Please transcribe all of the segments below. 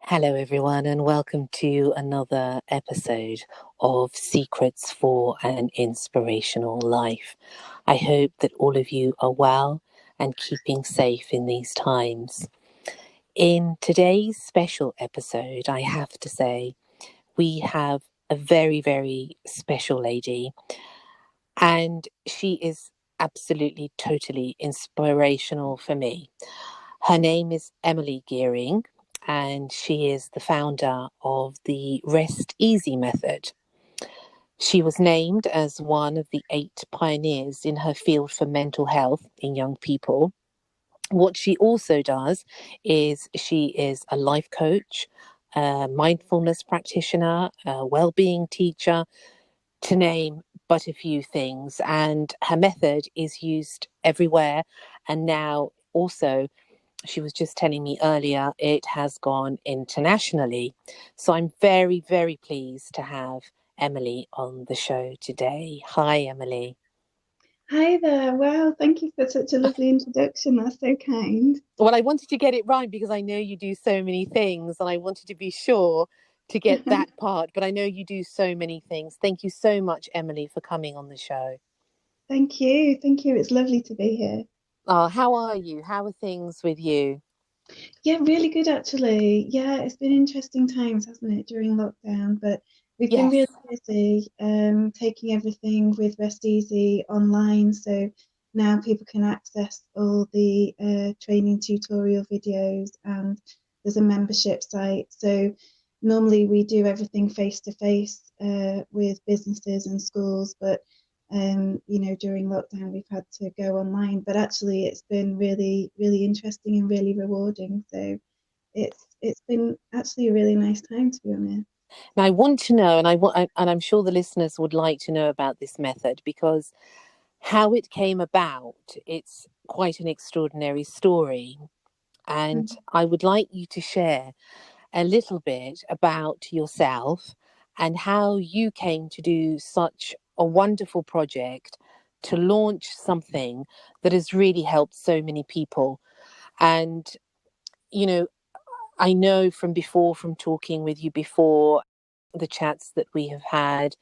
Hello, everyone, and welcome to another episode of Secrets for an Inspirational Life. I hope that all of you are well and keeping safe in these times. In today's special episode, I have to say, we have a very, very special lady, and she is absolutely, totally inspirational for me. Her name is Emily Gearing, and she is the founder of the Rest Easy method. She was named as one of the 8 pioneers in her field for mental health in young people. What she also does is she is a life coach, a mindfulness practitioner, a wellbeing teacher, to name but a few things. And her method is used everywhere. And now also, she was just telling me earlier, it has gone internationally. So I'm very, very pleased to have Emily on the show today. Hi, Emily. Hi there. Wow, thank you for such a lovely introduction. That's so kind. Well, I wanted to get it right because I know you do so many things and I wanted to be sure to get that part, but I know you do so many things. Thank you so much, Emily, for coming on the show. Thank you. Thank you. It's lovely to be here. How are you? How are things with you? Yeah, really good actually. Yeah, it's been interesting times, hasn't it, during lockdown, but we've been Yes. really busy taking everything with Rest Easy online. So now people can access all the training tutorial videos and there's a membership site. So normally we do everything face to face with businesses and schools, but during lockdown we've had to go online, but actually it's been really, really interesting and really rewarding. So it's been actually a really nice time, to be honest. Now, I want to know, and and I'm sure the listeners would like to know about this method because how it came about, it's quite an extraordinary story. And Mm. I would like you to share a little bit about yourself and how you came to do such a wonderful project to launch something that has really helped so many people. And, you know, I know from before, from talking with you before, the chats that we have had,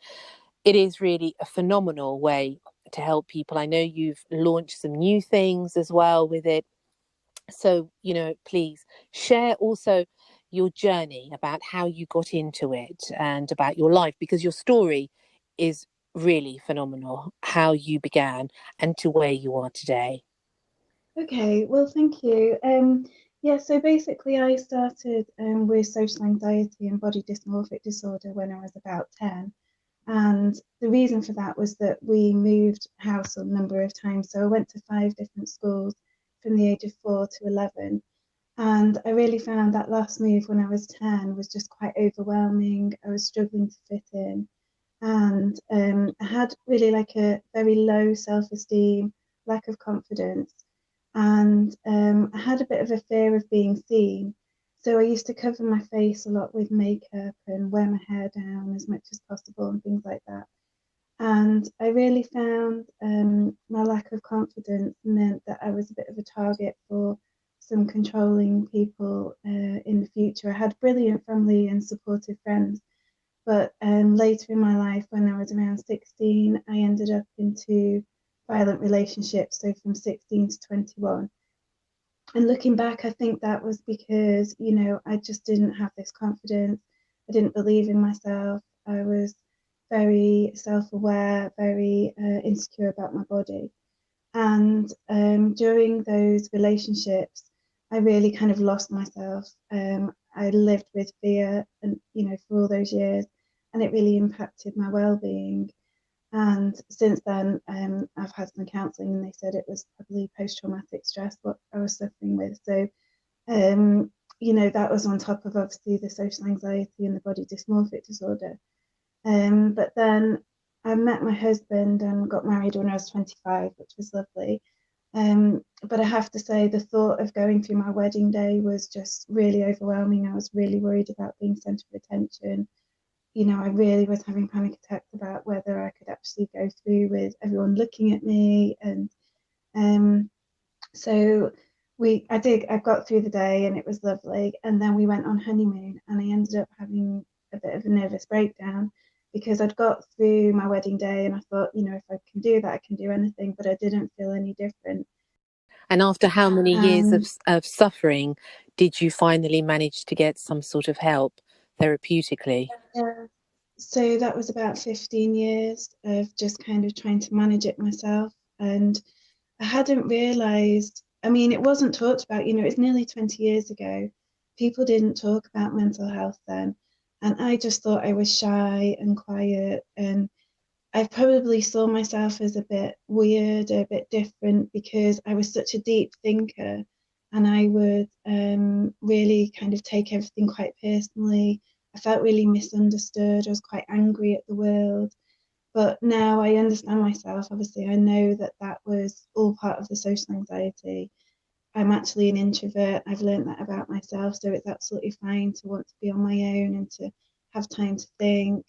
it is really a phenomenal way to help people. I know you've launched some new things as well with it. So, please share also your journey about how you got into it and about your life, because your story is really phenomenal, how you began and to where you are today. Okay, well, thank you. Yeah, so basically, I started with social anxiety and body dysmorphic disorder when I was about 10. And the reason for that was that we moved house a number of times. So I went to 5 different schools from the age of 4 to 11. And I really found that last move when I was 10 was just quite overwhelming. I was struggling to fit in. And I had really like a very low self esteem, lack of confidence. And I had a bit of a fear of being seen. So I used to cover my face a lot with makeup and wear my hair down as much as possible and things like that. And I really found my lack of confidence meant that I was a bit of a target for some controlling people in the future. I had brilliant family and supportive friends, but later in my life, when I was around 16, I ended up into violent relationships. So from 16 to 21. And looking back, I think that was because, I just didn't have this confidence. I didn't believe in myself. I was very self aware, very insecure about my body. And during those relationships, I really kind of lost myself. I lived with fear, and for all those years, and it really impacted my well-being. And since then, I've had some counselling, and they said it was probably post-traumatic stress what I was suffering with. So, um, that was on top of obviously the social anxiety and the body dysmorphic disorder. But then I met my husband and got married when I was 25, which was lovely. But I have to say, the thought of going through my wedding day was just really overwhelming. I was really worried about being centre of attention. I really was having panic attacks about whether I could actually go through with everyone looking at me. And um, so I got through the day and it was lovely. And then we went on honeymoon and I ended up having a bit of a nervous breakdown because I'd got through my wedding day and I thought, if I can do that, I can do anything, but I didn't feel any different. And after how many years And of suffering did you finally manage to get some sort of help therapeutically? yeah, so that was about 15 years of just kind of trying to manage it myself. And I hadn't realized, I mean, it wasn't talked about, it's nearly 20 years ago. People didn't talk about mental health then. And I just thought I was shy and quiet. And I probably saw myself as a bit weird, a bit different because I was such a deep thinker and I would really kind of take everything quite personally. I felt really misunderstood. I was quite angry at the world. But now I understand myself. Obviously, I know that that was all part of the social anxiety. I'm actually an introvert. I've learned that about myself. So it's absolutely fine to want to be on my own and to have time to think.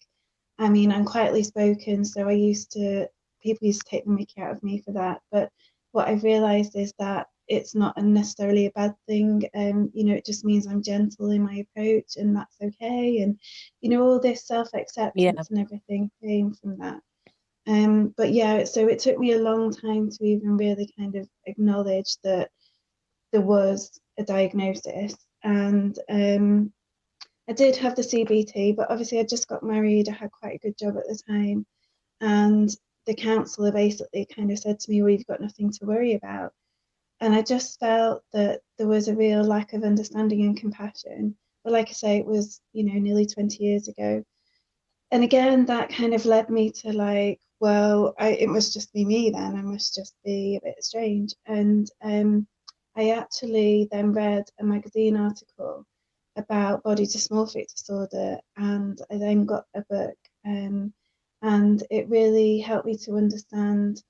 I mean, I'm quietly spoken. So people used to take the mickey out of me for that. But what I've realized is that it's not necessarily a bad thing. It just means I'm gentle in my approach and that's okay. And, all this self Yeah. acceptance and everything came from that. But yeah, so it took me a long time to even really kind of acknowledge that there was a diagnosis. And I did have the CBT, but obviously I just got married. I had quite a good job at the time. And the counsellor basically kind of said to me, well, you've got nothing to worry about. And I just felt that there was a real lack of understanding and compassion. But like I say, it was, nearly 20 years ago. And again, that kind of led me to like, well, it must just be me then. I must just be a bit strange. And I actually then read a magazine article about body dysmorphic disorder, and I then got a book, and it really helped me to understand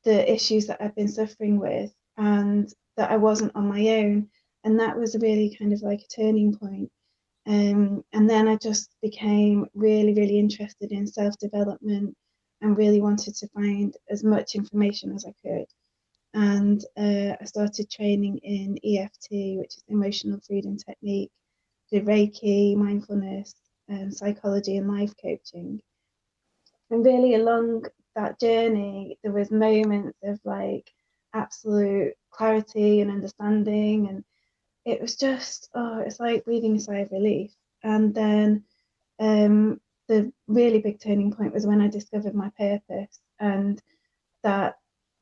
the issues that I've been suffering with, and that I wasn't on my own. And that was really kind of like a turning point. And then I just became really, really interested in self development and really wanted to find as much information as I could. And I started training in EFT, which is emotional freedom technique, did Reiki, mindfulness, psychology, and life coaching. And really, along that journey, there was moments of like absolute clarity and understanding, and it was just, it's like breathing a sigh of relief. And then the really big turning point was when I discovered my purpose, and that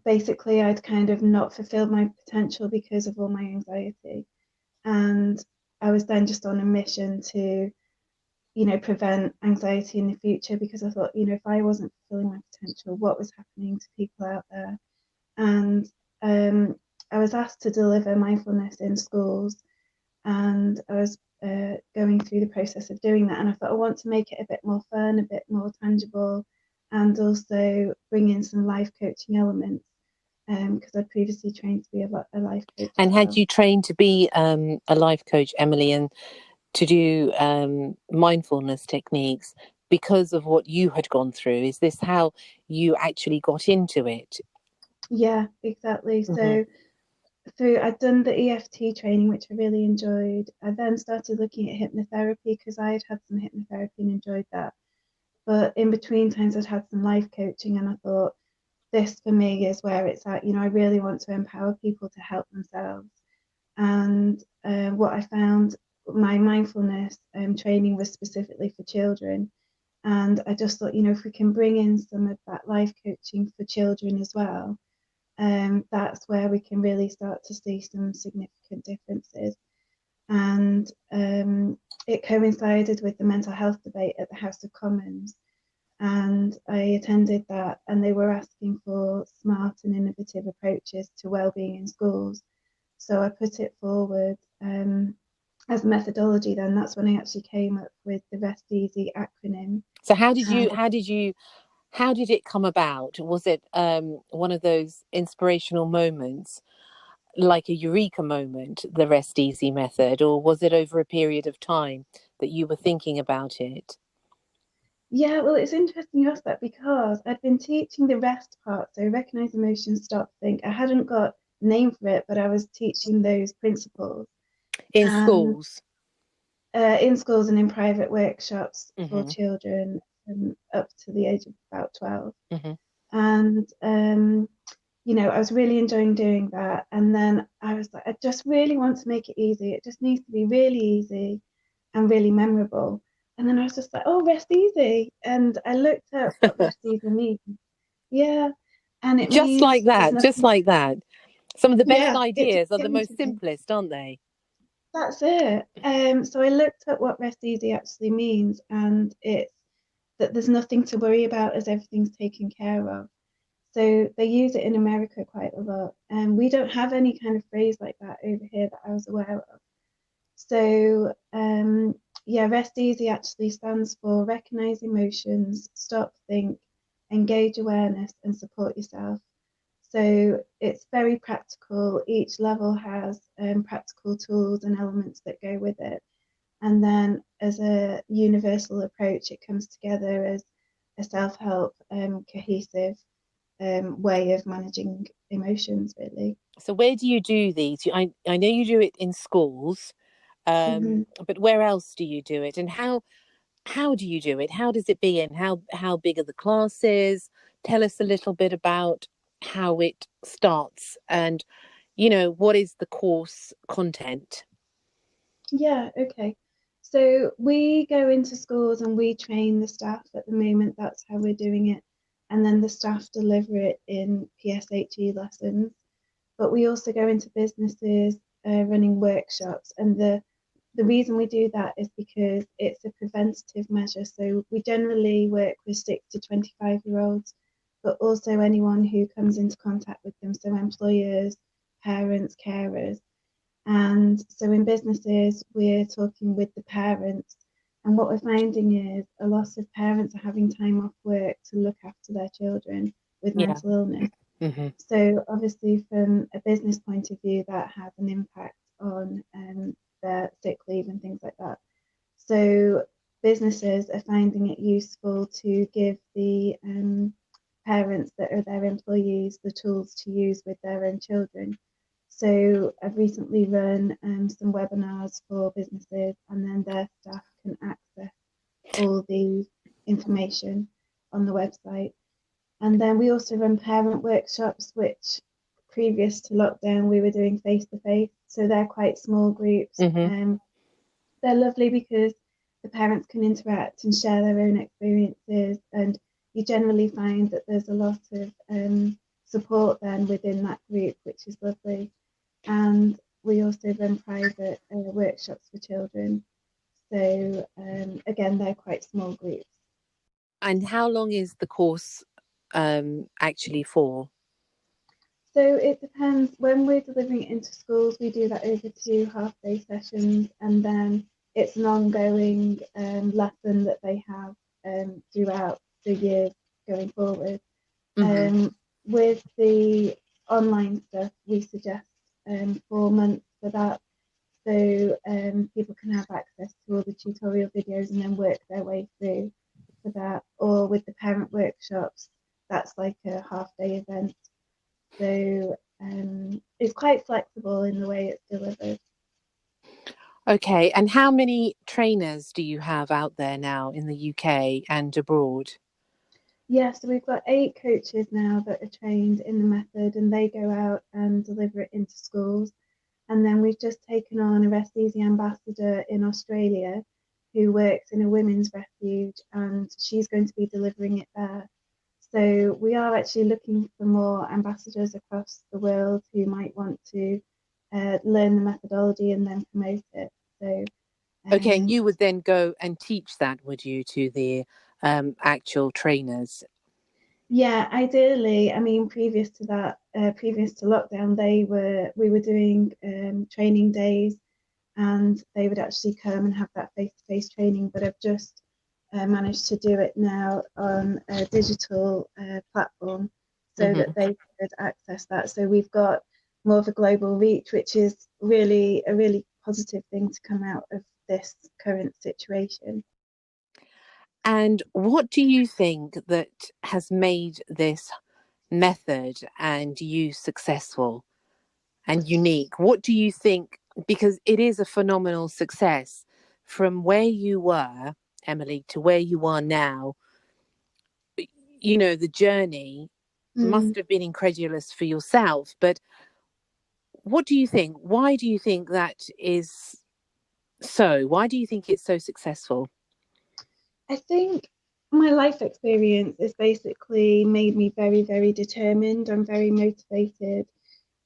basically I'd kind of not fulfilled my potential because of all my anxiety. And I was then just on a mission to, prevent anxiety in the future, because I thought, if I wasn't fulfilling my potential, what was happening to people out there? And I was asked to deliver mindfulness in schools, and I was going through the process of doing that. And I thought I want to make it a bit more fun, a bit more tangible, and also bring in some life coaching elements, because I'd previously trained to be a life coach as And had well. you trained to be a life coach, Emily, and to do mindfulness techniques because of what you had gone through? Is this how you actually got into it? Yeah, exactly. Mm-hmm. So I'd done the EFT training, which I really enjoyed. I then started looking at hypnotherapy because I had some hypnotherapy and enjoyed that. But in between times, I'd had some life coaching, and I thought, this for me is where it's at. I really want to empower people to help themselves. And what I found, my mindfulness training was specifically for children. And I just thought, if we can bring in some of that life coaching for children as well, that's where we can really start to see some significant differences. And it coincided with the mental health debate at the House of Commons. And I attended that, and they were asking for smart and innovative approaches to wellbeing in schools. So I put it forward as a methodology. Then that's when I actually came up with the Rest Easy acronym. So And how did it come about? Was it one of those inspirational moments, like a eureka moment, the Rest Easy method, or was it over a period of time that you were thinking about it? yeah, well, it's interesting you asked that because I'd been teaching the rest part, so recognize emotions, stop, think. I hadn't got a name for it, but I was teaching those principles. In And schools? in schools and in private workshops for Mm-hmm. children up to the age of about 12. Mm-hmm. And I was really enjoying doing that. And then I was like, I just really want to make it easy. It just needs to be really easy and really memorable. And then I was just like, oh, rest easy. And I looked up what rest easy means. Yeah. And it Just like means there's that, just nothing. like that. Some of the best Yeah, it just ideas are the came most to me. simplest, aren't they? That's it. So I looked up what rest easy actually means, and it's that there's nothing to worry about as everything's taken care of. So they use it in America quite a lot. And we don't have any kind of phrase like that over here that I was aware of. So, yeah, rest easy actually stands for recognize emotions, stop, think, engage awareness, and support yourself. So it's very practical. Each level has practical tools and elements that go with it. And then as a universal approach, it comes together as a self help, cohesive way of managing emotions, really. So where do you do these? I know you do it in schools, Mm-hmm. but where else do you do it? And how do you do it? How does it begin? How big are the classes? Tell us a little bit about how it starts and what is the course content? Yeah, okay. So we go into schools and we train the staff at the moment. That's how we're doing it. And then the staff deliver it in PSHE lessons. But we also go into businesses running workshops. And the reason we do that is because it's a preventative measure. So we generally work with 6 to 25-year-olds, but also anyone who comes into contact with them. So employers, parents, carers. And so in businesses, we're talking with the parents. And what we're finding is a lot of parents are having time off work to look after their children with Yeah. mental illness. Hmm. So obviously, from a business point of view, that has an impact on their sick leave and things like that. So businesses are finding it useful to give the parents that are their employees the tools to use with their own children. So I've recently run some webinars for businesses, and then their staff can access all the information on the website. And then we also run parent workshops, which previous to lockdown we were doing face to face. So they're quite small groups. Hmm. They're lovely because the parents can interact and share their own experiences, and you generally find that there's a lot of support then within that group, which is lovely. And we also run private workshops for children. So again, they're quite small groups. And how long is the course actually for? So it depends. When we're delivering it into schools, we do that over 2 half-day sessions, and then it's an ongoing lesson that they have throughout the years going forward. Hmm. With the online stuff, we suggest 4 months for that, so people can have access to all the tutorial videos and then work their way through for that. Or with the parent workshops, that's like a half-day event, so it's quite flexible in the way it's delivered. Okay, and how many trainers do you have out there now in the UK and abroad? Yeah, so we've got 8 coaches now that are trained in the method, and they go out and deliver it into schools. And then we've just taken on a Rest Easy ambassador in Australia who works in a women's refuge, and she's going to be delivering it there. So we are actually looking for more ambassadors across the world who might want to learn the methodology and then promote it. So Okay, and um, you would then go and teach that, would you, to the actual trainers? yeah, ideally, I mean, previous to that, previous to lockdown, we were doing training days, and they would actually come and have that face-to-face training. But I've just managed to do it now on a digital platform so that Hmm. they could access that. So we've got more of a global reach, which is really a really positive thing to come out of this current situation. And what do you think that has made this method and you successful and unique? What do you think? Because it is a phenomenal success. from where you were, Emily, to where you are now, the journey Mm. must have been incredulous for yourself. But what do you think? Why do you think that is so? Why do you think it's so successful? I think my life experience has basically made me very, very determined. I'm very motivated.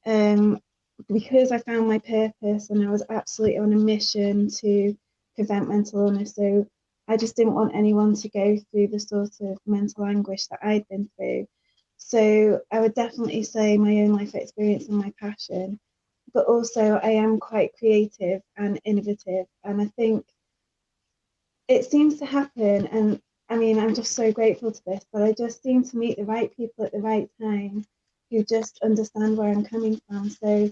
Um, because I found my purpose and I was absolutely on a mission to prevent mental illness. So I just didn't want anyone to go through the sort of mental anguish that I'd been through. So I would definitely say my own life experience and my passion, but also I am quite creative and innovative. And I think it seems to happen. And I mean, I'm just so grateful to this, but I just seem to meet the right people at the right time who just understand where I'm coming from. So,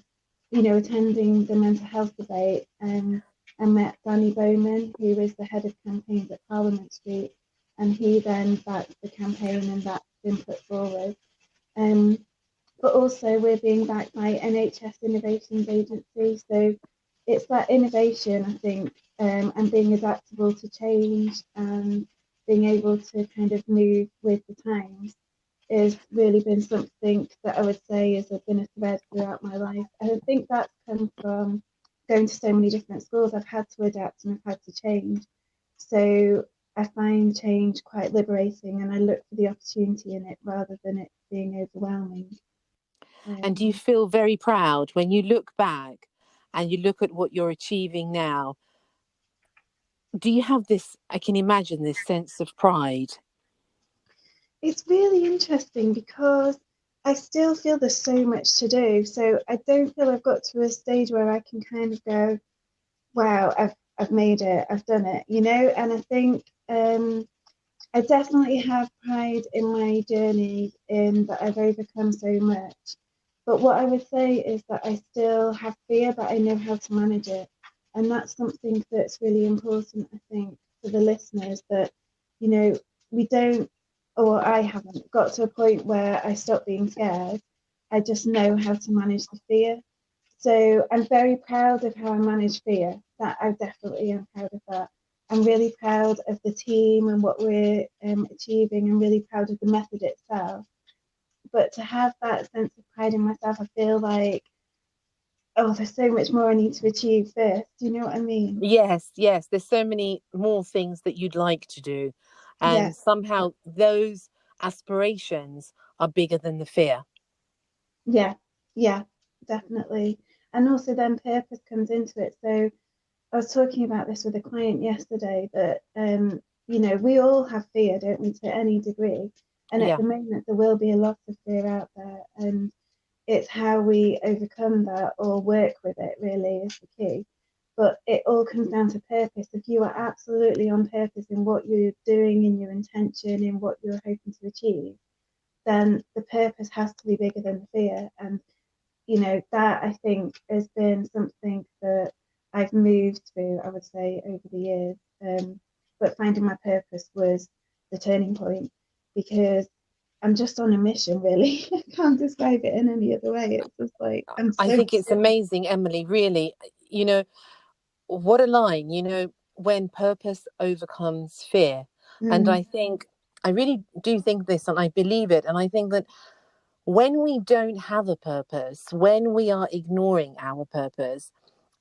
attending the mental health debate, I met Danny Bowman, who is the head of campaigns at Parliament Street, and he then backed the campaign and that's been put forward. Um, but also we're being backed by NHS Innovations Agency. So it's that innovation, I think, and being adaptable to change and being able to kind of move with the times has really been something that I would say has been a thread throughout my life. And I think that's come from going to so many different schools. I've had to adapt and I've had to change. So I find change quite liberating and I look for the opportunity in it rather than it being overwhelming. And do you Um, feel very proud when you look back and you look at what you're achieving now? Do you have this, I can imagine, this sense of pride? it's really interesting because I still feel there's so much to do. So I don't feel I've got to a stage where I can kind of go, wow, I've made it, I've done it, And I think I definitely have pride in my journey in that I've overcome so much. But what I would say is that I still have fear, but I know how to manage it. And that's something that's really important, I think, for the listeners that, you know, we don't, or I haven't got to a point where I stop being scared. I just know how to manage the fear. So I'm very proud of how I manage fear. That I definitely am proud of that. I'm really proud of the team and what we're achieving. I'm really proud of the method itself. But to have that sense of pride in myself, I feel like, oh, there's so much more I need to achieve first. Do you know what I mean? Yes, yes. There's so many more things that you'd like to do. Yeah, And somehow those aspirations are bigger than the fear. yeah, yeah, definitely. And also then purpose comes into it. So I was talking about this with a client yesterday that we all have fear, don't we, to any degree. And at Yeah. the moment there will be a lot of fear out there. And it's how we overcome that or work with it really is the key. But it all comes down to purpose. If you are absolutely on purpose in what you're doing, in your intention, in what you're hoping to achieve, then the purpose has to be bigger than the fear. And that I think has been something that I've moved through, I would say, over the years. But finding my purpose was the turning point because I'm just on a mission, really. I can't describe it in any other way. It's just like I'm I so think it's amazing, Emily, really. You know, what a line, when purpose overcomes fear. And mm, I think, I really do think this and I believe it. And I think that when we don't have a purpose, when we are ignoring our purpose,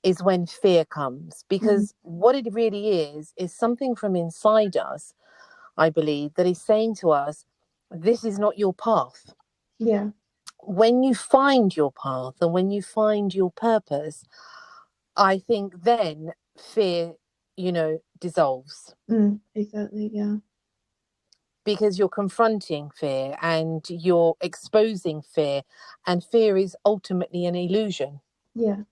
is when fear comes. mm, Because what it really is something from inside us, I believe, that is saying to us, this is not your path. yeah, When you find your path and when you find your purpose, I think then fear, dissolves exactly, yeah, because you're confronting fear and you're exposing fear, and fear is ultimately an illusion. yeah,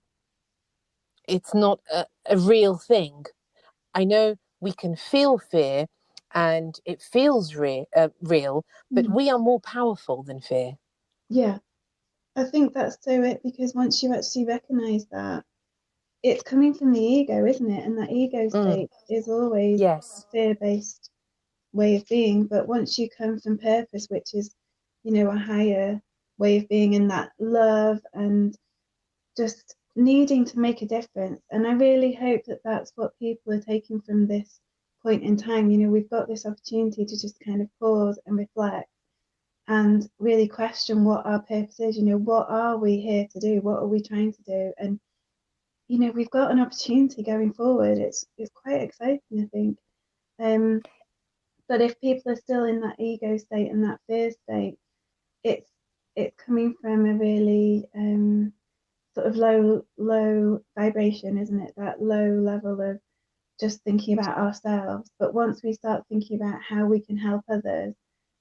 It's not a real thing. I know we can feel fear and it feels real, but mm, we are more powerful than fear. yeah. I think that's so it because once you actually recognize that, it's coming from the ego, isn't it? And that ego Mm, state is always a yes. fear based way of being. But once you come from purpose, which is, a higher way of being in that love and just needing to make a difference. And I really hope that that's what people are taking from this point in time. You know, we've got this opportunity to just kind of pause and reflect and really question what our purpose is. You know, what are we here to do? What are we trying to do? And you know, we've got an opportunity going forward. It's quite exciting, I think. Um, but if people are still in that ego state and that fear state, it's it's coming from a really sort of low vibration, isn't it? That low level of just thinking about ourselves. But once we start thinking about how we can help others,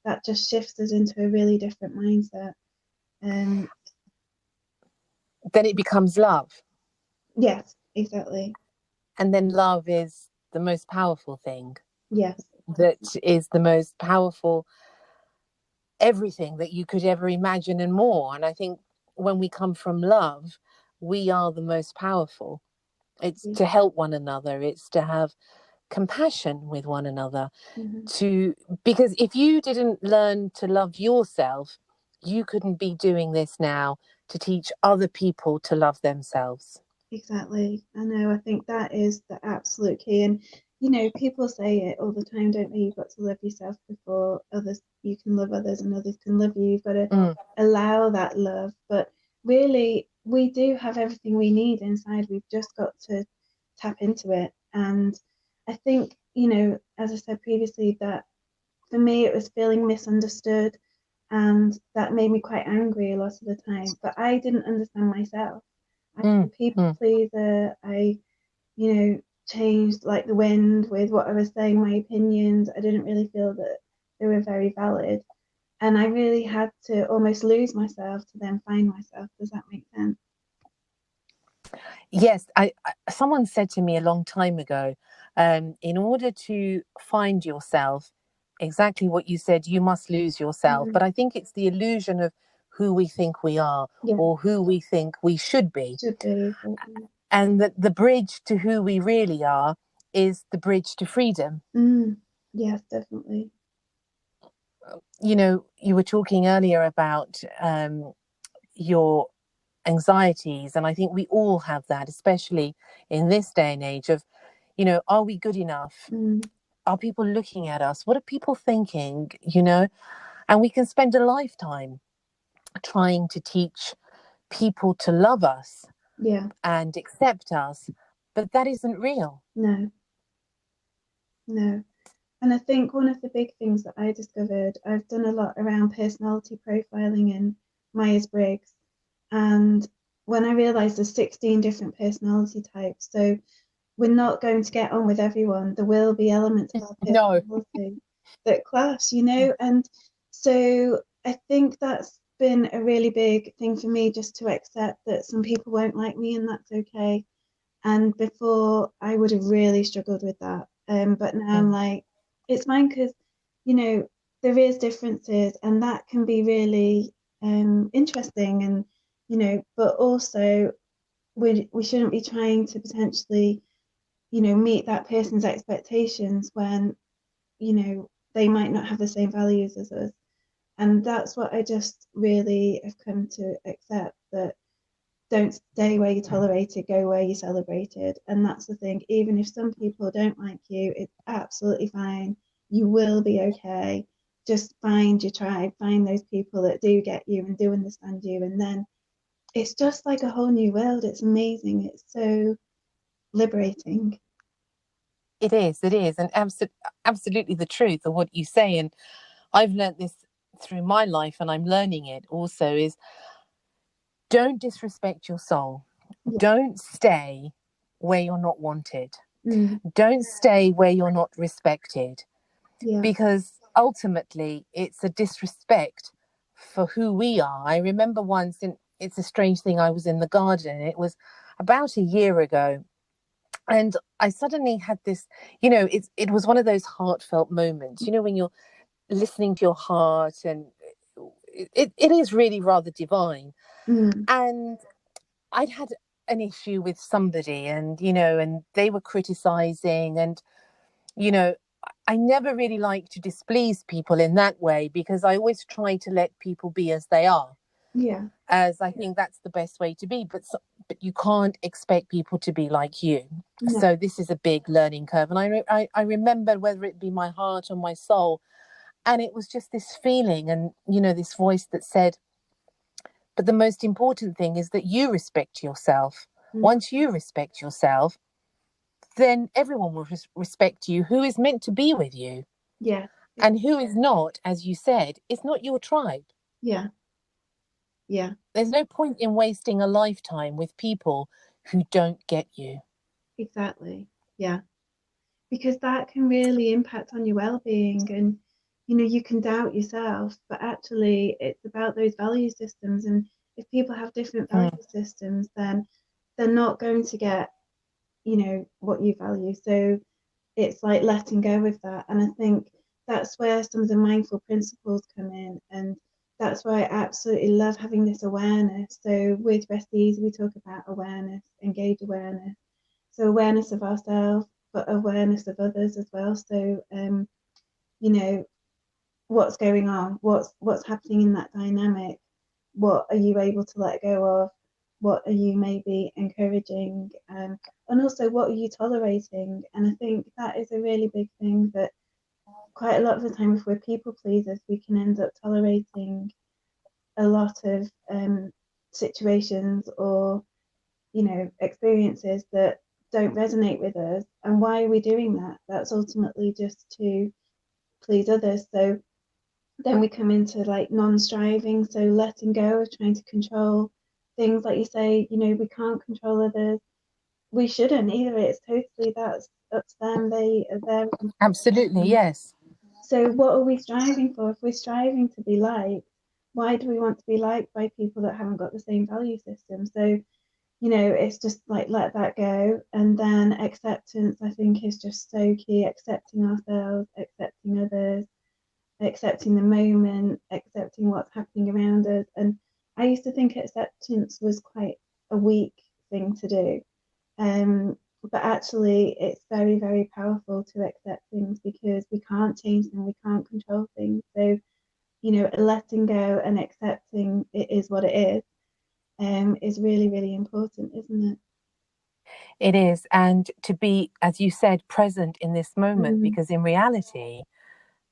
that just shifts us into a really different mindset. Um, Then it becomes love. yes, exactly. And then love is the most powerful thing, Yes. that is the most powerful everything that you could ever imagine and more. And I think when we come from love, we are the most powerful. It's Yeah. to help one another, it's to have compassion with one another, Mm-hmm. to because if you didn't learn to love yourself, you couldn't be doing this now to teach other people to love themselves. Exactly. I know. I think that is the absolute key. And, you know, people say it all the time, don't they? You've got to love yourself before others, you can love others and others can love you. You've got to Mm. allow that love. But really, we do have everything we need inside. We've just got to tap into it. And I think, you know, as I said previously, that for me, it was feeling misunderstood. And that made me quite angry a lot of the time. But I didn't understand myself. I was Mm. a people Mm. pleaser. I, you know, changed like the wind with what I was saying, my opinions. I didn't really feel that they were very valid. And I really had to almost lose myself to then find myself. Does that make sense? Yes, someone said to me a long time ago, in order to find yourself, exactly what you said, you must lose yourself. Mm-hmm. But I think it's the illusion of who we think we are Yeah, or who we think we should be. should be exactly. And the bridge to who we really are is the bridge to freedom. Yes, definitely. You know, you were talking earlier about your anxieties, and I think we all have that, especially in this day and age of, you know, are we good enough? Mm, Are people looking at us? What are people thinking? You know, and we can spend a lifetime trying to teach people to love us yeah, and accept us, but that isn't real. no, no. And I think one of the big things that I discovered, I've done a lot around personality profiling in Myers-Briggs. And when I realized there's 16 different personality types, so we're not going to get on with everyone. There will be elements of our No. personality that clash, you know? And so I think that's been a really big thing for me just to accept that some people won't like me and that's okay. And before I would have really struggled with that. But now I'm Mm. like, it's fine because, you know, there is differences and that can be really interesting and, you know, but also we shouldn't be trying to potentially, you know, meet that person's expectations when, you know, they might not have the same values as us. And that's what I just really have come to accept that don't stay where you're tolerated, go where you're celebrated. And that's the thing. Even if some people don't like you, it's absolutely fine. You will be okay. Just find your tribe, find those people that do get you and do understand you. And then it's just like a whole new world. It's amazing. It's so liberating. It is, and absolutely the truth of what you say. And I've learned this through my life, and I'm learning it also. Is don't disrespect your soul. Yeah. Don't stay where you're not wanted. Mm, Don't stay where you're not respected, yeah. because ultimately it's a disrespect for who we are. I remember once, and it's a strange thing, I was in the garden. It was about a year ago, and I suddenly had this, you know, it was one of those heartfelt moments, you know, when you're listening to your heart, and it is really rather divine. Mm, And I'd had an issue with somebody, and you know, and they were criticizing, and you know, I never really like to displease people in that way, because I always try to let people be as they are, yeah. as I think that's the best way to be. But but you can't expect people to be like you. No. So this is a big learning curve. And I remember, whether it be my heart or my soul, and it was just this feeling, and this voice that said, but the most important thing is that you respect yourself. Mm. Once you respect yourself, then everyone will respect you who is meant to be with you. Yeah. And who is not, as you said, is not your tribe. Yeah. Yeah. There's no point in wasting a lifetime with people who don't get you. Exactly. Yeah. Because that can really impact on your well-being, and you can doubt yourself, but actually it's about those value systems. And if people have different value Mm. systems, then they're not going to get what you value. So it's like letting go of that. And I think that's where some of the mindful principles come in. And that's why I absolutely love having this awareness. So with Rest Easy, we talk about awareness, engage awareness. So awareness of ourselves, but awareness of others as well. So you know, what's going on, what's happening in that dynamic, what are you able to let go of, what are you maybe encouraging, and also what are you tolerating. And I think that is a really big thing, that quite a lot of the time, if we're people pleasers, we can end up tolerating a lot of situations or experiences that don't resonate with us. And why are we doing that? That's ultimately just to please others. So then we come into like non-striving, so letting go of trying to control things. Like you say, we can't control others. We shouldn't either. It's totally, that's up to them. They are there. Absolutely, yes. So what are we striving for? If we're striving to be liked, why do we want to be liked by people that haven't got the same value system? So it's just like let that go. And then acceptance, I think, is just so key. Accepting ourselves, accepting others, accepting the moment, accepting what's happening around us. And I used to think acceptance was quite a weak thing to do. But actually, it's very, very powerful to accept things, because we can't change them, we can't control things. So, letting go and accepting it is what it is really, really important, isn't it? It is. And to be, as you said, present in this moment, Mm, because in reality,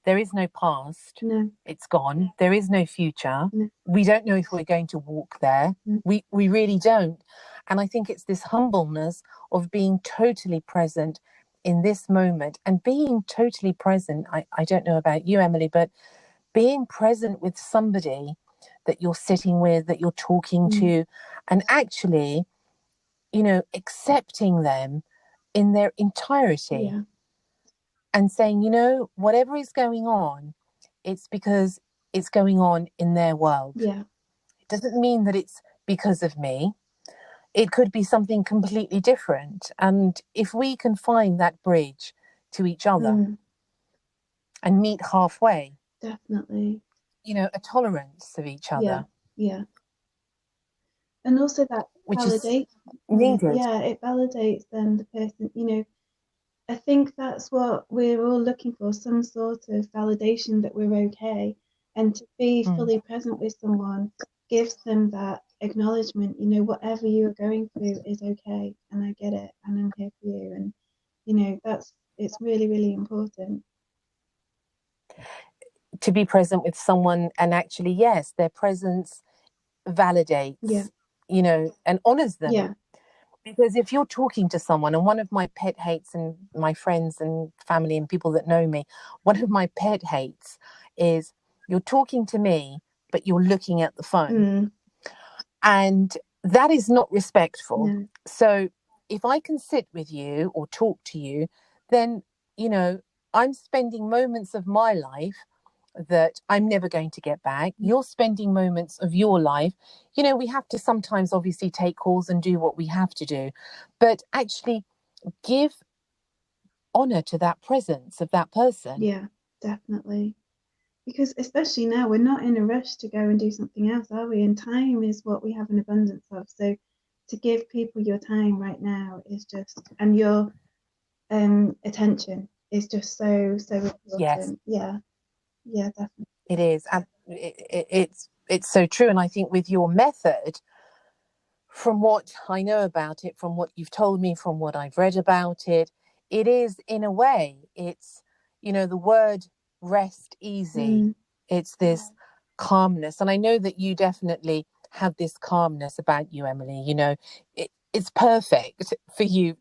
there is no past. no, It's gone. There is no future. no, We don't know if we're going to walk there. no. We really don't. And I think it's this humbleness of being totally present in this moment, and being totally present. I don't know about you, Emily, but being present with somebody that you're sitting with, that you're talking Mm, to, and actually, accepting them in their entirety, yeah, and saying, whatever is going on, it's because it's going on in their world. yeah, It doesn't mean that it's because of me. It could be something completely different. And if we can find that bridge to each other mm, and meet halfway, definitely. a tolerance of each Yeah, other, yeah. And also that which is validation, isn't it? needed. Yeah, it validates then the person. I think that's what we're all looking for, some sort of validation that we're okay. And to be Mm. fully present with someone gives them that acknowledgement, whatever you are going through is okay, and I get it, and I'm here for you. And, it's really, really important. To be present with someone, and actually, yes, their presence Yeah, validates, and honors them. yeah, Because if you're talking to someone, and one of my pet hates, and my friends and family and people that know me, one of my pet hates is you're talking to me, but you're looking at the phone. mm, And that is not respectful. no, So if I can sit with you or talk to you, then, you know, I'm spending moments of my life that I'm never going to get back. You're spending moments of your life. We have to sometimes obviously take calls and do what we have to do, but actually give honor to that presence of that person. yeah, definitely. Because especially now, we're not in a rush to go and do something else, are we? And time is what we have an abundance of. So to give people your time right now is just, and your attention is just so, so Yes, important. Yeah, yeah, definitely. it is. It's so true. And I think with your method, from what I know about it, from what you've told me, from what I've read about it, it is, in a way, it's, the word rest easy. Mm. It's this calmness. And I know that you definitely have this calmness about you, Emily. It's perfect for you,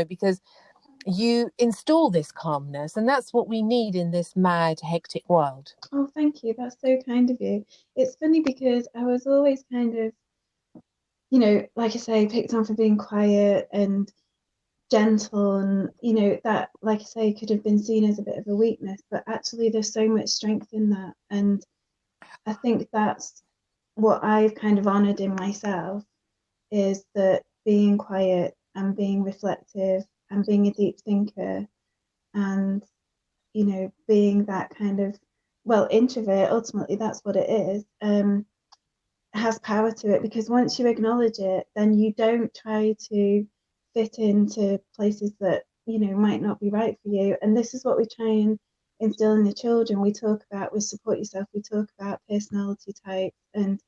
because you install this calmness, and that's what we need in this mad, hectic world. Oh, thank you. That's so kind of you. It's funny because I was always kind of, like I say, picked on for being quiet and gentle, and that, like I say, could have been seen as a bit of a weakness, but actually there's so much strength in that. And I think that's what I've kind of honored in myself, is that being quiet and being reflective and being a deep thinker, and being that kind of, well, introvert, ultimately that's what it is, has power to it, because once you acknowledge it, then you don't try to fit into places that might not be right for you. And this is what we try and instill in the children. We talk about with Support Yourself, we talk about personality types, and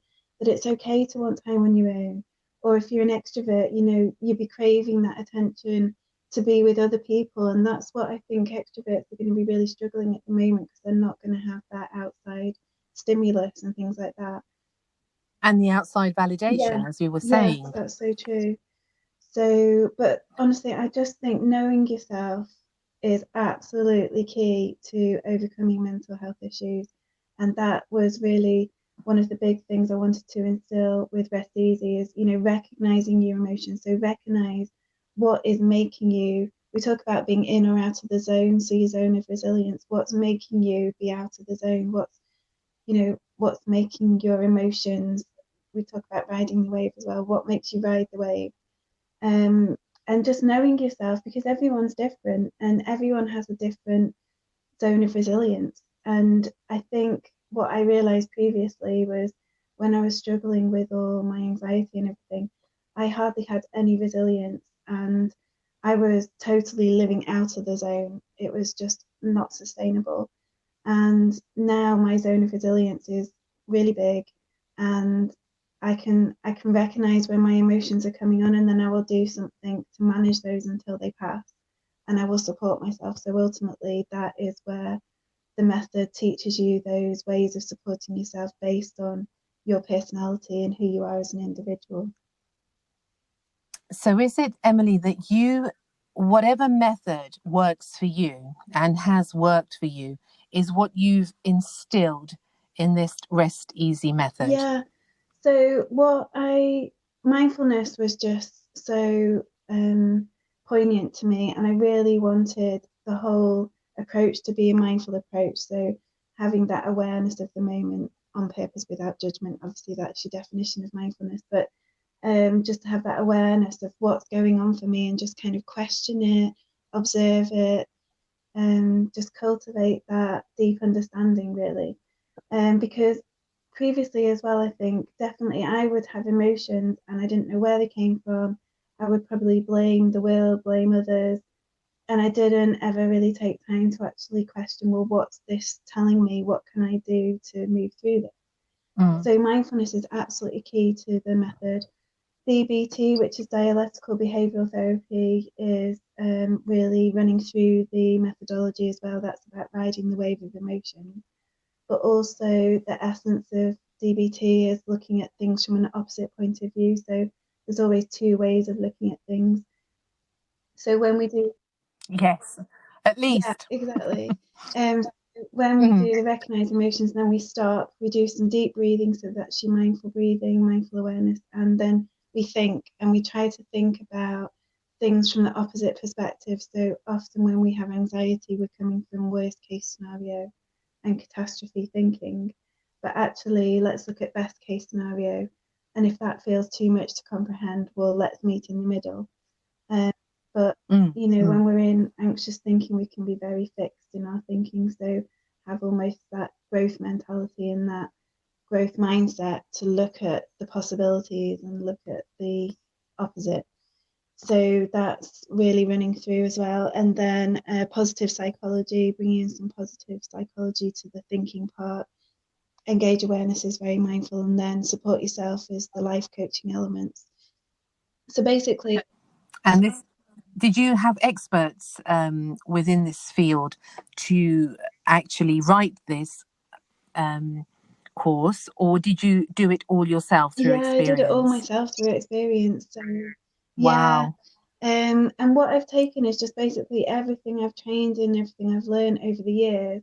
that it's okay to want time on your own. Or if you're an extrovert, you'd be craving that attention to be with other people. And that's what I think extroverts are going to be really struggling at the moment, because they're not going to have that outside stimulus and things like that. And the outside Yeah, validation, as you were yes, saying. that's so true. So, but honestly, I just think knowing yourself is absolutely key to overcoming mental health issues. And that was really one of the big things I wanted to instill with Rest Easy is, recognizing your emotions. So recognize what is making you, we talk about being in or out of the zone, so your zone of resilience, what's making you be out of the zone, what's making your emotions, we talk about riding the wave as well, what makes you ride the wave, um, and just knowing yourself, because everyone's different and everyone has a different zone of resilience. And I think what I realized previously was, when I was struggling with all my anxiety and everything, I hardly had any resilience, and I was totally living out of the zone. It was just not sustainable. And now my zone of resilience is really big, and I can recognize when my emotions are coming on, and then I will do something to manage those until they pass, and I will support myself. So ultimately that is where the method teaches you those ways of supporting yourself based on your personality and who you are as an individual. So is it, Emily, that whatever method works for you and has worked for you is what you've instilled in this Rest Easy method? Yeah. So mindfulness was just so poignant to me, and I really wanted the whole approach to be a mindful approach. So having that awareness of the moment on purpose without judgment, obviously that's your definition of mindfulness, but just to have that awareness of what's going on for me and just kind of question it, observe it, and just cultivate that deep understanding, really. Because previously as well, I think definitely I would have emotions and I didn't know where they came from. I would probably blame the world, blame others, and I didn't ever really take time to actually question, well, what's this telling me? What can I do to move through this? Mm. So mindfulness is absolutely key to the method. DBT, which is dialectical behavioural therapy, is really running through the methodology as well. That's about riding the wave of emotions, but also the essence of DBT is looking at things from an opposite point of view. So there's always two ways of looking at things. So when we do, Yes, at yeah, least. exactly. So when we Mm. do the recognize emotions, then we stop, we do some deep breathing. So that's your mindful breathing, mindful awareness. And then we think, and we try to think about things from the opposite perspective. So often when we have anxiety, we're coming from worst case scenario and catastrophe thinking. But actually, let's look at best case scenario. And if that feels too much to comprehend, well, let's meet in the middle. Um, but Mm. Mm. when we're in anxious thinking, we can be very fixed in our thinking. So have almost that growth mentality and that growth mindset to look at the possibilities and look at the opposite. So that's really running through as well. And then positive psychology, bringing in some positive psychology to the thinking part. Engage awareness is very mindful, and then support yourself is the life coaching elements. So basically, And this, did you have experts within this field to actually write this course, or did you do it all yourself through yeah, I did it all experience? myself through experience. So yeah. Wow. And what I've taken is just basically everything I've trained in, everything I've learned over the years.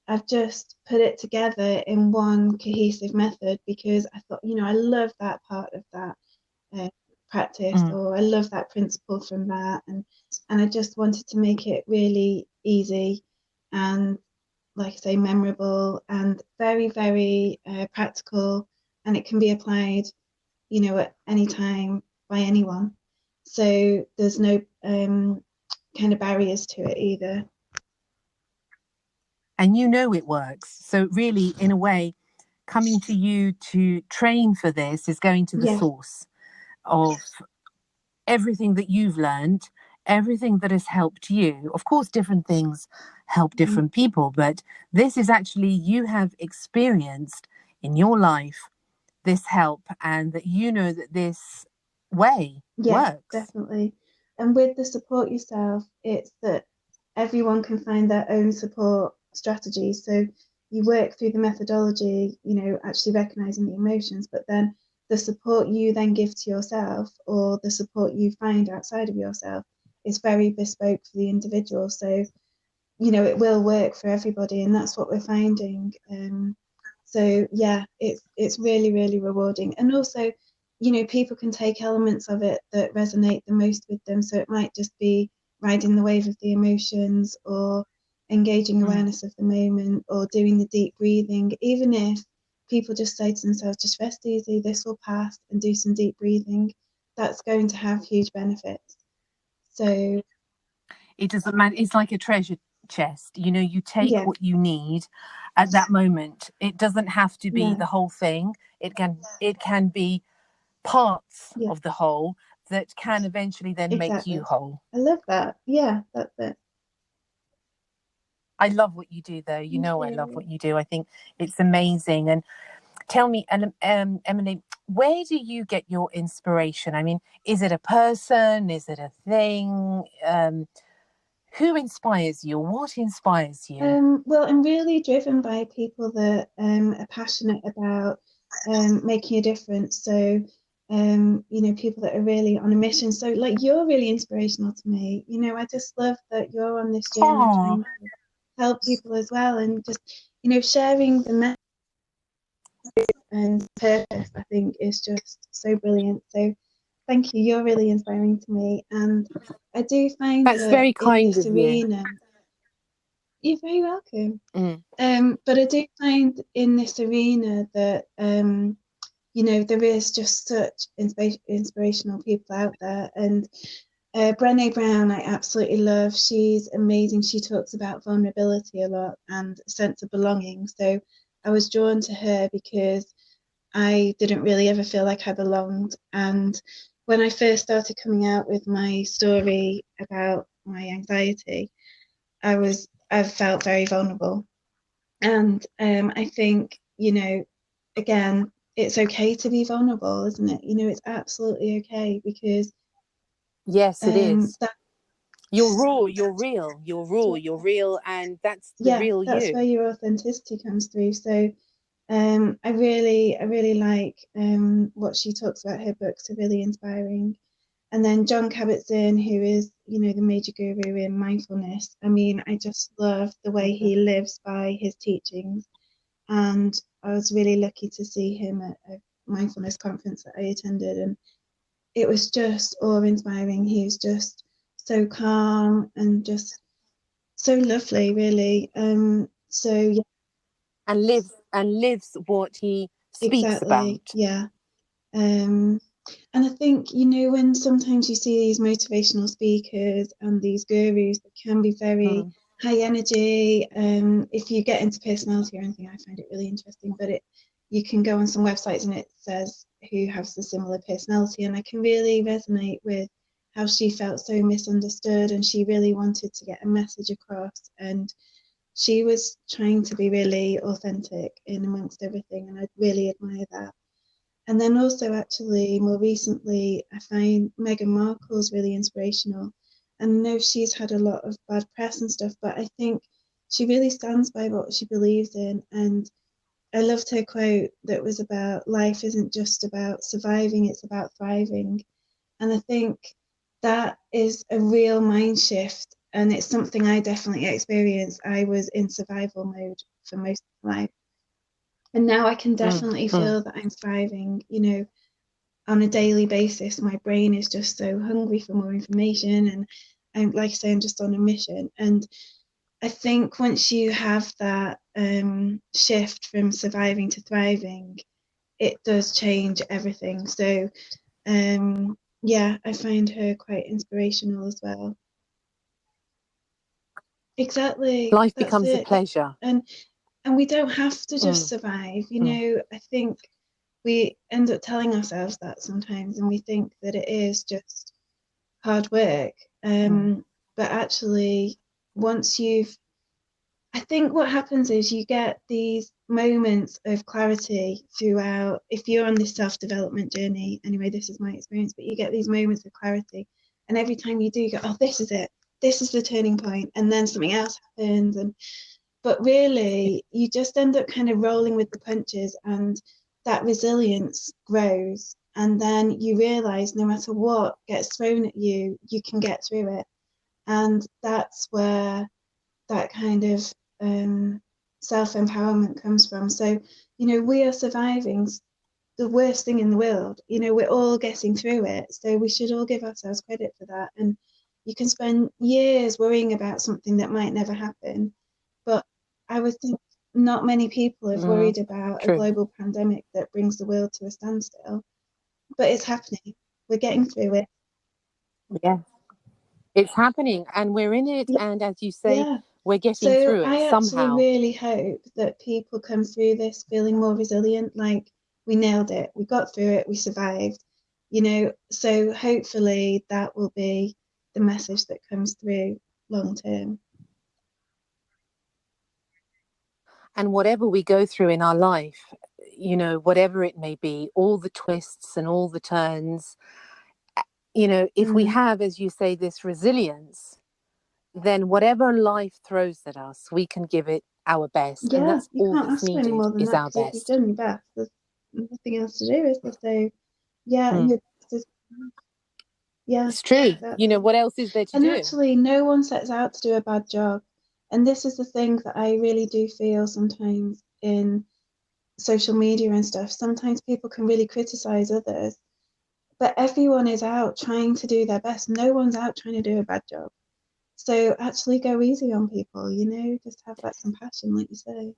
I've just put it together in one cohesive method because I thought, I love that part of that uh, practice, Mm. or I love that principle from that, and I just wanted to make it really easy and, like I say, memorable and very, very practical, and it can be applied, at any time by anyone. So there's no kind of barriers to it either. And you know it works. So really, in a way, coming to you to train for this is going to the Yeah, source of everything that you've learned, everything that has helped you. Of course, different things help mhm. different people, but this is actually you have experienced in your life this help, and that you know that this way Yeah, works. definitely. And with the support yourself, it's that everyone can find their own support strategies. So you work through the methodology, actually recognizing the emotions, but then the support you then give to yourself, or the support you find outside of yourself, is very bespoke for the individual. So it will work for everybody, and that's what we're finding. So yeah, it's really, really rewarding. And also, people can take elements of it that resonate the most with them. So it might just be riding the wave of the emotions, or engaging Mm. awareness of the moment, or doing the deep breathing. Even if people just say to themselves, just rest easy, this will pass, and do some deep breathing, that's going to have huge benefits. So It doesn't matter. It's like a treasure chest. You know, you take yeah, what you need at that moment. It doesn't have to be no, the whole thing. It can be parts yeah. of the whole that can eventually then make you Exactly. whole. I love that. Yeah, that's it. I love what you do, though. You Thank know, I love you. what you do. I think it's amazing. And tell me, Emily, where do you get your inspiration? I mean, is it a person? Is it a thing? Who inspires you? What inspires you? Well, I'm really driven by people that are passionate about making a difference. So, people that are really on a mission. So, like, you're really inspirational to me. I just love that you're on this journey Oh, trying to help people as well, and just, sharing the message and purpose, I think, is just so brilliant. So, thank you. You're really inspiring to me. And I do find that's that very in kind this of you. arena, you're very welcome. Mm. But I do find in this arena that, there is just such inspirational people out there. And Brené Brown, I absolutely love. She's amazing. She talks about vulnerability a lot and a sense of belonging. So I was drawn to her because I didn't really ever feel like I belonged. And when I first started coming out with my story about my anxiety, I felt very vulnerable. And I think, again, it's okay to be vulnerable, isn't it? It's absolutely okay, because Yes, it is. that You're raw, you're real, you're raw, you're real, and that's the yeah, real that's where you. your authenticity comes through. So I really like what she talks about. Her books are really inspiring. And then John Kabat-Zinn, who is, the major guru in mindfulness. I mean, I just love the way Mhm. he lives by his teachings. And I was really lucky to see him at a mindfulness conference that I attended, and it was just awe-inspiring. He was just so calm and just so lovely, really. So yeah, And lives what he speaks exactly, about. yeah. Um, And I think, when sometimes you see these motivational speakers and these gurus that can be very Mm. high energy. If you get into personality or anything, I find it really interesting. But you can go on some websites and it says who has the similar personality. And I can really resonate with how she felt so misunderstood, and she really wanted to get a message across. And she was trying to be really authentic in amongst everything. And I really admire that. And then also, actually, more recently, I find Meghan Markle's really inspirational. And I know she's had a lot of bad press and stuff, but I think she really stands by what she believes in. And I loved her quote that was about life isn't just about surviving, it's about thriving. And I think that is a real mind shift. And it's something I definitely experienced. I was in survival mode for most of my life. And now I can definitely feel that I'm thriving, on a daily basis. My brain is just so hungry for more information. And I'm, like I say, I'm just on a mission. And I think once you have that shift from surviving to thriving, it does change everything. So, yeah, I find her quite inspirational as well. Exactly, Life that's becomes a it. pleasure. And we don't have to just survive. I think we end up telling ourselves that sometimes, and we think that it is just hard work. But actually, once you've I think what happens is you get these moments of clarity throughout. If you're on this self development journey, anyway, this is my experience, but you get these moments of clarity. And every time you do, you go, oh, this is it. This is the turning point. And then something else happens. But really, you just end up kind of rolling with the punches, and that resilience grows. And then you realize no matter what gets thrown at you, you can get through it. And that's where that kind of self empowerment comes from. So, we are surviving the worst thing in the world. We're all getting through it. So we should all give ourselves credit for that. And you can spend years worrying about something that might never happen. But I would think not many people have worried about a True. global pandemic that brings the world to a standstill. But it's happening. We're getting through it. Yeah. It's happening and we're in it. Yeah. And as you say, Yeah. we're getting So through it I actually somehow. really hope that people come through this feeling more resilient, like we nailed it, we got through it, we survived, So hopefully that will be the message that comes through long term. And whatever we go through in our life, whatever it may be, all the twists and all the turns, if we have, as you say, this resilience, then whatever life throws at us, we can give it our best. And Yeah, that's you all can't that's ask for any needed more than is that, our because if you've best. done your best, there's nothing else to do, is there? So yeah, and your best is yeah, It's true. exactly. What else is there to And do? actually, no one sets out to do a bad job. And this is the thing that I really do feel sometimes in social media and stuff. Sometimes people can really criticize others, but everyone is out trying to do their best. No one's out trying to do a bad job. So actually go easy on people, just have that compassion, like you say.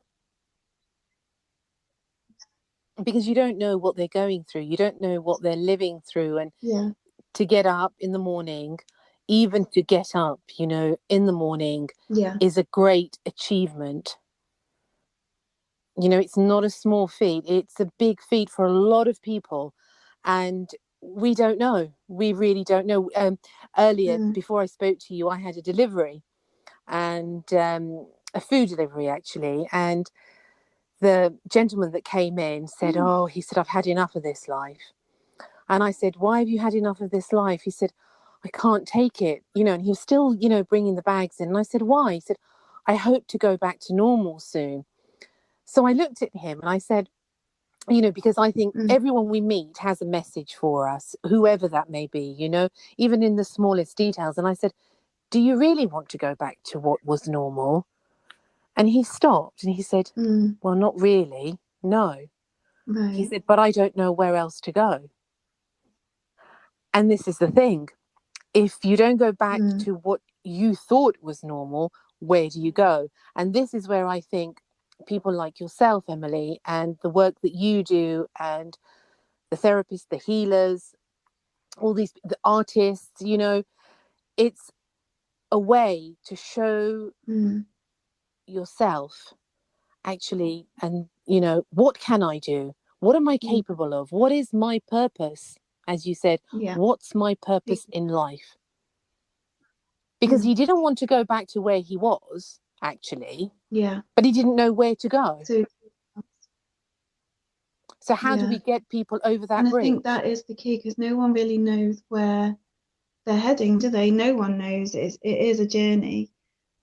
Because you don't know what they're going through. You don't know what they're living through. And Yeah, to get up in the morning, even to get up, in the morning yeah, is a great achievement. It's not a small feat, it's a big feat for a lot of people. And we don't know. We really don't know. Earlier, mm, before I spoke to you, I had a delivery and a food delivery actually. And the gentleman that came in said, mm, oh, he said, I've had enough of this life. And I said, why have you had enough of this life? He said, I can't take it. And he was still, bringing the bags in. And I said, why? He said, I hope to go back to normal soon. So I looked at him and I said, because I think mm, everyone we meet has a message for us, whoever that may be, even in the smallest details. And I said, do you really want to go back to what was normal? And he stopped and he said, mm, well, not really. No. He right, said, but I don't know where else to go. And this is the thing. If you don't go back mm, to what you thought was normal, where do you go? And this is where I think people like yourself, Emily, and the work that you do, and the therapists, the healers, all these, the artists, it's a way to show mm, yourself actually, and, what can I do? What am I mm, capable of? What is my purpose? As you said, yeah, what's my purpose in life? Because he mm, didn't want to go back to where he was, actually, yeah. but he didn't know where to go. So So how do Yeah. we get people over that And I bridge? think that is the key, because no one really knows where they're heading, do they? No one knows. It is a journey.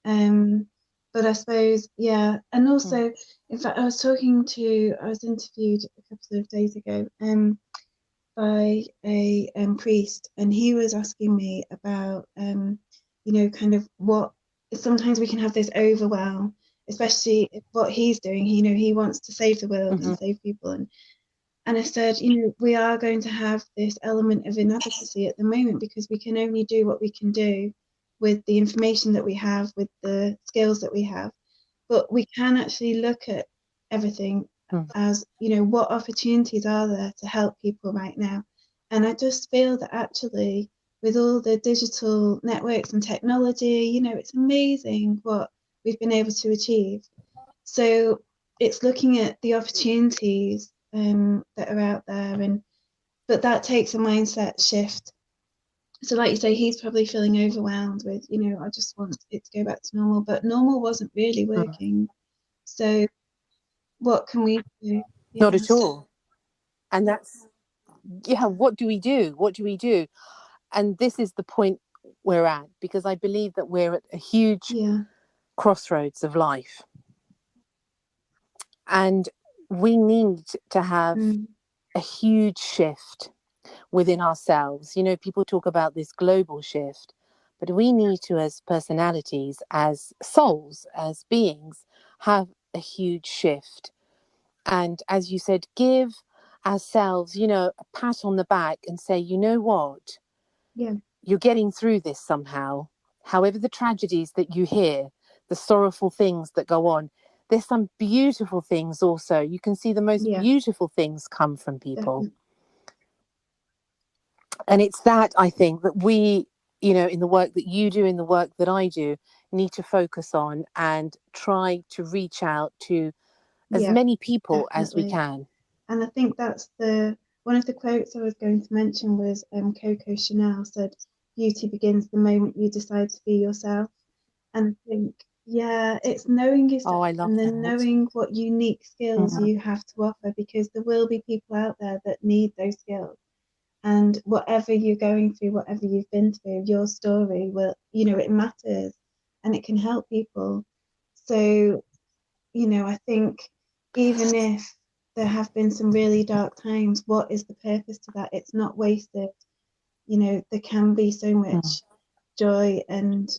But I suppose, yeah. And also, in fact, I was interviewed a couple of days ago by a priest, and he was asking me about, kind of what, sometimes we can have this overwhelm, especially if what he's doing. He wants to save the world and save people, and I said, we are going to have this element of inadequacy at the moment, because we can only do what we can do with the information that we have, with the skills that we have. But we can actually look at everything as, what opportunities are there to help people right now. And I just feel that actually, with all the digital networks and technology, it's amazing what we've been able to achieve. So it's looking at the opportunities that are out there, but that takes a mindset shift. So, like you say, he's probably feeling overwhelmed with, I just want it to go back to normal, but normal wasn't really working. So, what can we do? Not Yeah, at all. And that's, yeah, what do we do? What do we do? And this is the point we're at, because I believe that we're at a huge yeah, crossroads of life. And we need to have mm, a huge shift within ourselves. People talk about this global shift, but we need to, as personalities, as souls, as beings, have a huge shift. And as you said, give ourselves, a pat on the back and say, you know what? yeah, You're getting through this somehow. However, the tragedies that you hear, the sorrowful things that go on, there's some beautiful things also. You can see the most yeah, beautiful things come from people. definitely. And it's that, I think, that we, in the work that you do, in the work that I do, need to focus on and try to reach out to as Yeah, many people as we definitely. can. And I think that's the one of the quotes I was going to mention was Coco Chanel said, "Beauty begins the moment you decide to be yourself." And I think, yeah, it's knowing Oh, yourself I love and then that. knowing what unique skills Mm. you have to offer, because there will be people out there that need those skills. And whatever you're going through, whatever you've been through, your story will, it matters and it can help people. So, I think even if there have been some really dark times, what is the purpose to that? It's not wasted. There can be so Mm. much joy and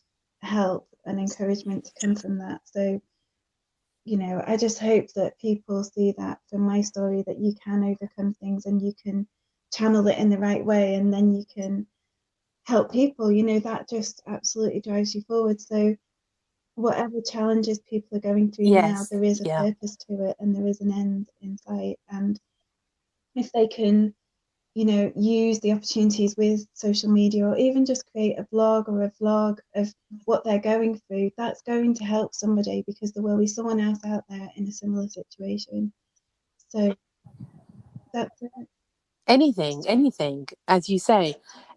help and encouragement to come from that. So, I just hope that people see that from my story, that you can overcome things and you can channel it in the right way, and then you can help people. That just absolutely drives you forward. So, whatever challenges people are going through now, Yes. there is a Yeah. purpose to it and there is an end in sight. And if they can, use the opportunities with social media, or even just create a blog or a vlog of what they're going through, that's going to help somebody, because there will be someone else out there in a similar situation. So that's it. Anything, as you say,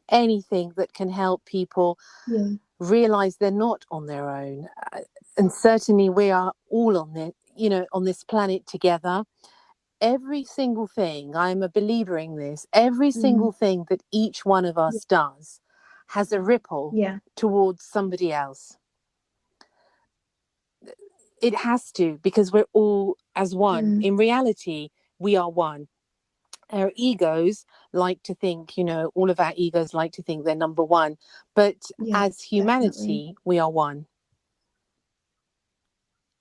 anything that can help people Yeah, realize they're not on their own. And certainly we are all on this, on this planet together. Every single thing, I'm a believer in this, every mm, single thing that each one of yeah, us does has a ripple yeah, towards somebody else. It has to, because we're all as one. mm, In reality, we are one. Our egos like to think, all of our egos like to think they're number one. But yeah, as definitely. humanity, we are one.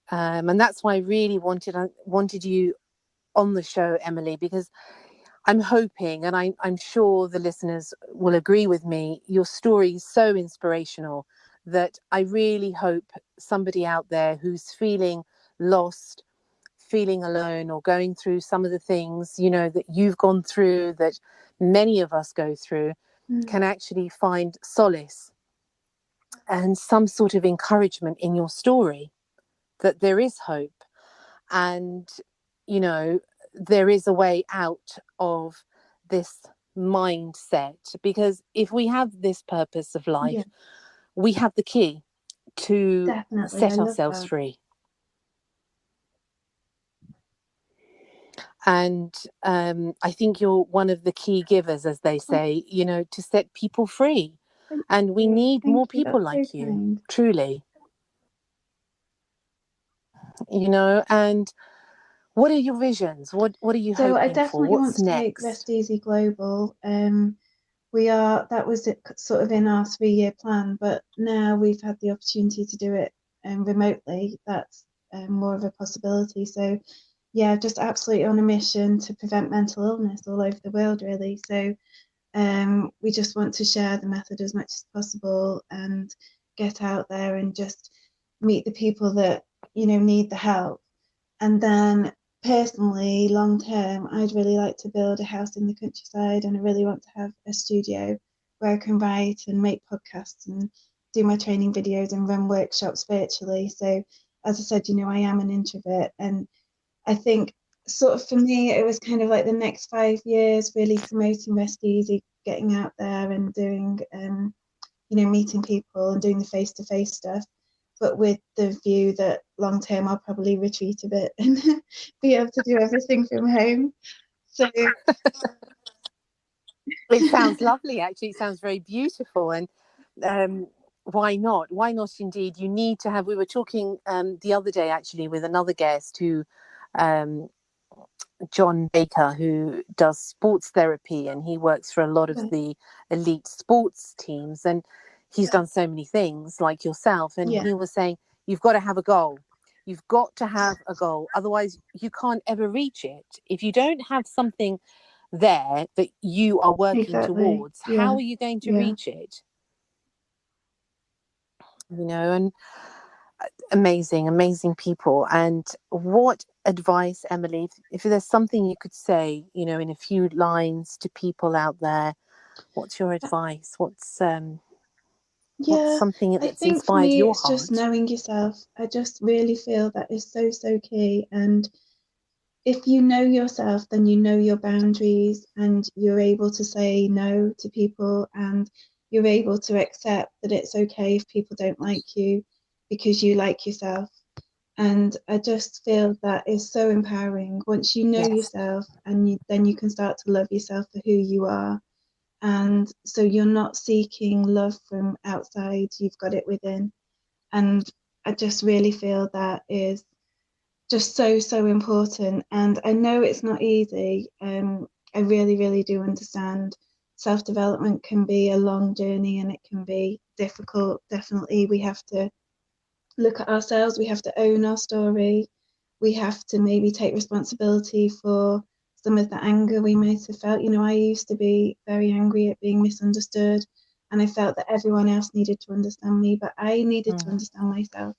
And that's why I really wanted you on the show, Emily, because I'm hoping, and I'm sure the listeners will agree with me, your story is so inspirational that I really hope somebody out there who's feeling lost, feeling alone, or going through some of the things, that you've gone through, that many of us go through, Mm, can actually find solace and some sort of encouragement in your story, that there is hope, and there is a way out of this mindset, because if we have this purpose of yeah, life, we have the key to definitely. I set love ourselves that. free. And I think you're one of the key givers, as they Oh, say, to set people free. thank And we you. need Thank more you. people That's so like you, kind. truly. And what are your visions? What are you So I hoping for? definitely want What's to take next? Rest Easy global. That was it, sort of in our 3-year plan, but now we've had the opportunity to do it remotely. That's more of a possibility. So yeah, just absolutely on a mission to prevent mental illness all over the world, really. So we just want to share the method as much as possible and get out there and just meet the people that need the help. And then personally, long term, I'd really like to build a house in the countryside, and I really want to have a studio where I can write and make podcasts and do my training videos and run workshops virtually. So as I said, I am an introvert, and I think sort of for me, it was kind of like the next 5 years really promoting Rest Easy, getting out there and doing, meeting people and doing the face to face stuff, but with the view that long term I'll probably retreat a bit and be able to do everything from home. So, It sounds lovely, actually. It sounds very beautiful. And um, why not? Why not indeed? You need to have, we were talking the other day, actually, with another guest who, um, John Baker, who does sports therapy, and he works for a lot of the elite sports teams. And he's done so many things like yourself. And yeah, he was saying, you've got to have a goal. You've got to have a goal. Otherwise, you can't ever reach it. If you don't have something there that you are working exactly. towards, how Yeah, are you going to yeah. reach it? And amazing, amazing people. And what advice, Emily, if there's something you could say, in a few lines to people out there, what's your advice? What's Yeah, something I that's think for inspired me, your it's just heart? knowing yourself. I just really feel that is so, so key. And if you know yourself, then you know your boundaries and you're able to say no to people, and you're able to accept that it's okay if people don't like you because you like yourself. And I just feel that is so empowering once you know Yes. yourself, and then you can start to love yourself for who you are. And so you're not seeking love from outside, you've got it within. And I just really feel that is just so, so important. And I know it's not easy. I really, really do understand self development can be a long journey and it can be difficult. Definitely, we have to look at ourselves, we have to own our story, we have to maybe take responsibility for some of the anger we might have felt. I used to be very angry at being misunderstood, and I felt that everyone else needed to understand me, but I needed to Mm. understand myself.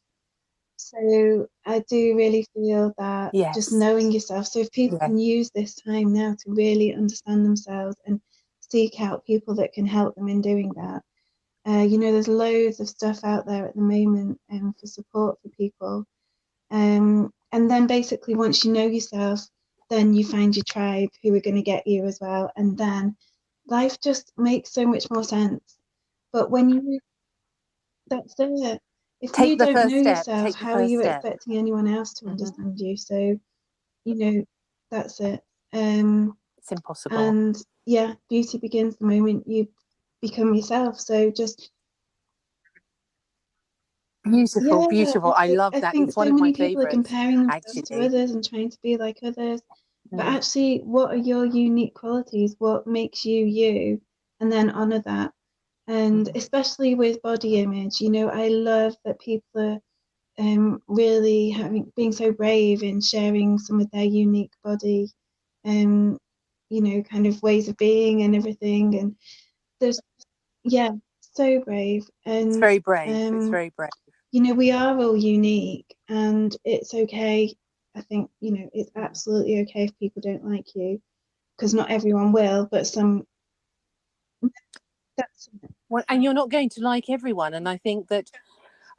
So I do really feel that just Yes. knowing yourself. So if people Yes. can use this time now to really understand themselves and seek out people that can help them in doing that. There's loads of stuff out there at the moment for support for people. And then basically once you know yourself, then you find your tribe who are going to get you as well. And then life just makes so much more sense. But when you that's it. If Take you the don't first know step. yourself, Take the how are first you step. expecting anyone else to Hmm. understand you? So, you know, that's it. Um, It's impossible. and yeah, beauty begins the moment you become yourself. So just Beautiful, yeah, beautiful. I love I that. think It's one so of my many people are favorites, comparing themselves to actually. others and trying to be like others. But Mm. actually, what are your unique qualities? What makes you you? And then honor that. And Mm. especially with body image, I love that people are really being so brave in sharing some of their unique body, um, kind of ways of being and everything. And there's yeah, so brave. It's And very brave. It's very brave. we are all unique, and it's okay. I think it's Mm. absolutely okay if people don't like you, because not everyone will, but some. That's Well, and you're not going to like everyone. And I think that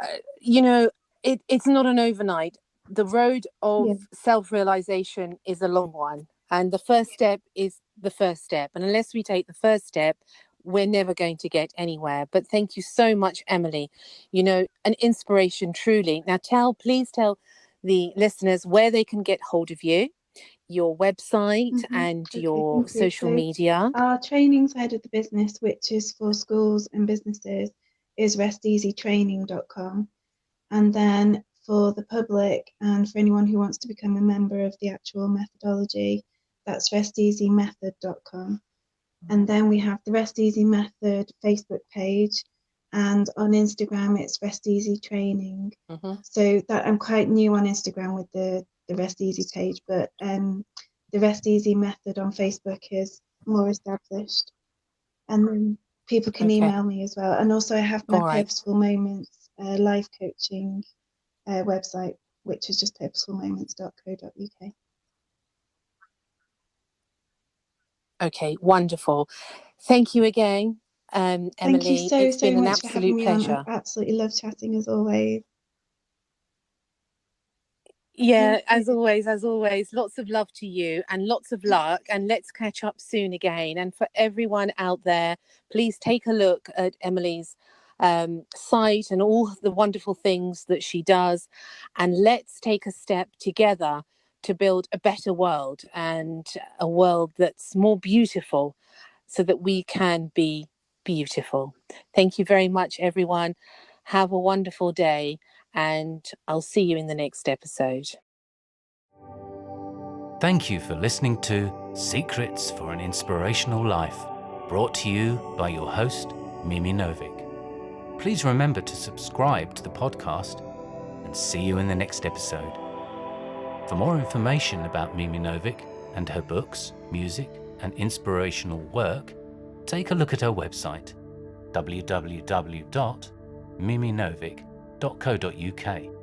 uh, you know, it's not an overnight. The road of yeah, self-realization is a long one. And the first step is the first step. And unless we take the first step, we're never going to get anywhere. But thank you so much, Emily. An inspiration truly. Now please tell the listeners where they can get hold of you. your website and Okay, your thank you. social So media? our training side of the business, which is for schools and businesses, is resteasytraining.com. And then for the public and for anyone who wants to become a member of the actual methodology, that's resteasymethod.com. And then we have the Rest Easy Method Facebook page, and on Instagram it's Rest Easy Training. So that I'm quite new on Instagram with the Rest Easy page, but the Rest Easy Method on Facebook is more established. And then people can email me as well. And also I have my Purposeful Moments life coaching website, which is just purposefulmoments.co.uk. Okay, wonderful. Thank you again, Thank you Emily. so, It's so been an much for having absolute me on. I've pleasure. absolutely loved chatting as always. Yeah, as always, lots of love to you and lots of luck. And let's catch up soon again. And for everyone out there, please take a look at Emily's site and all the wonderful things that she does. And let's take a step together to build a better world, and a world that's more beautiful, so that we can be beautiful. Thank you very much, everyone. Have a wonderful day, and I'll see you in the next episode. Thank you for listening to Secrets for an Inspirational Life, brought to you by your host, Mimi Novic. Please remember to subscribe to the podcast, and see you in the next episode. For more information about Mimi Novic and her books, music, and inspirational work, take a look at her website, www.miminovic.co.uk.